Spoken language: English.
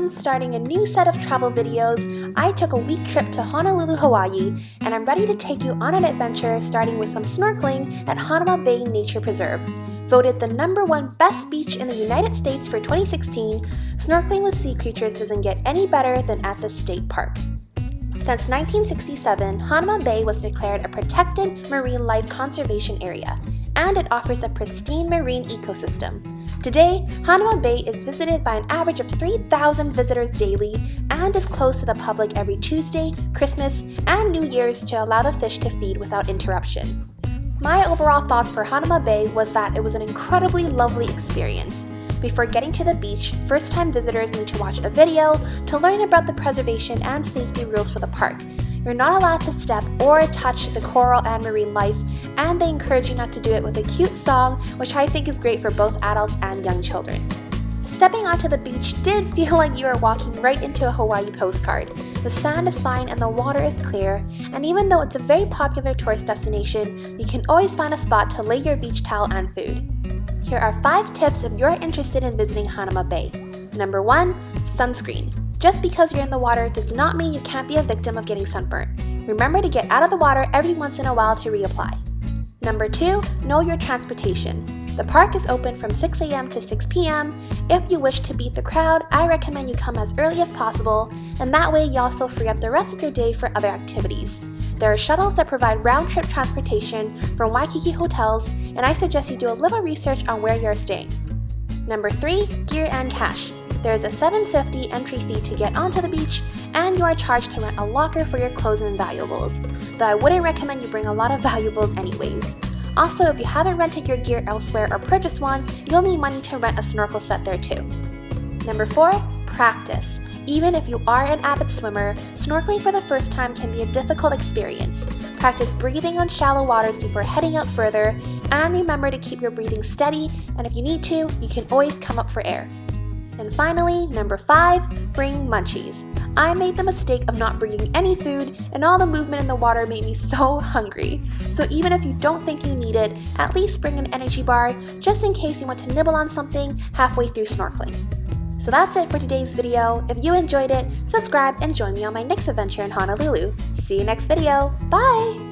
friends, starting a new set of travel videos. I took a week trip to Honolulu, Hawaii, and I'm ready to take you on an adventure starting with some snorkeling at Hanauma Bay Nature Preserve. Voted the #1 best beach in the United States for 2016, snorkeling with sea creatures doesn't get any better than at the state park. Since 1967, Hanauma Bay was declared a protected marine life conservation area, and it offers a pristine marine ecosystem. Today, Hanauma Bay is visited by an average of 3,000 visitors daily and is closed to the public every Tuesday, Christmas, and New Year's to allow the fish to feed without interruption. My overall thoughts for Hanauma Bay was that it was an incredibly lovely experience. Before getting to the beach, first-time visitors need to watch a video to learn about the preservation and safety rules for the park. You're not allowed to step or touch the coral and marine life, and they encourage you not to do it with a cute song, which I think is great for both adults and young children. Stepping onto the beach did feel like you are walking right into a Hawaii postcard. The sand is fine and the water is clear, and even though it's a very popular tourist destination, you can always find a spot to lay your beach towel and food. Here are 5 tips if you're interested in visiting Hanauma Bay. Number 1, sunscreen. Just because you're in the water does not mean you can't be a victim of getting sunburnt. Remember to get out of the water every once in a while to reapply. Number 2, know your transportation. The park is open from 6 a.m. to 6 p.m. If you wish to beat the crowd, I recommend you come as early as possible, and that way you also free up the rest of your day for other activities. There are shuttles that provide round-trip transportation from Waikiki hotels, and I suggest you do a little research on where you're staying. Number 3, gear and cash. There is a $7.50 entry fee to get onto the beach, and you are charged to rent a locker for your clothes and valuables, though I wouldn't recommend you bring a lot of valuables anyways. Also, if you haven't rented your gear elsewhere or purchased one, you'll need money to rent a snorkel set there too. Number 4, practice. Even if you are an avid swimmer, snorkeling for the first time can be a difficult experience. Practice breathing on shallow waters before heading out further, and remember to keep your breathing steady, and if you need to, you can always come up for air. And finally, number 5, bring munchies. I made the mistake of not bringing any food, and all the movement in the water made me so hungry. So even if you don't think you need it, at least bring an energy bar, just in case you want to nibble on something halfway through snorkeling. So that's it for today's video. If you enjoyed it, subscribe and join me on my next adventure in Honolulu. See you next video. Bye!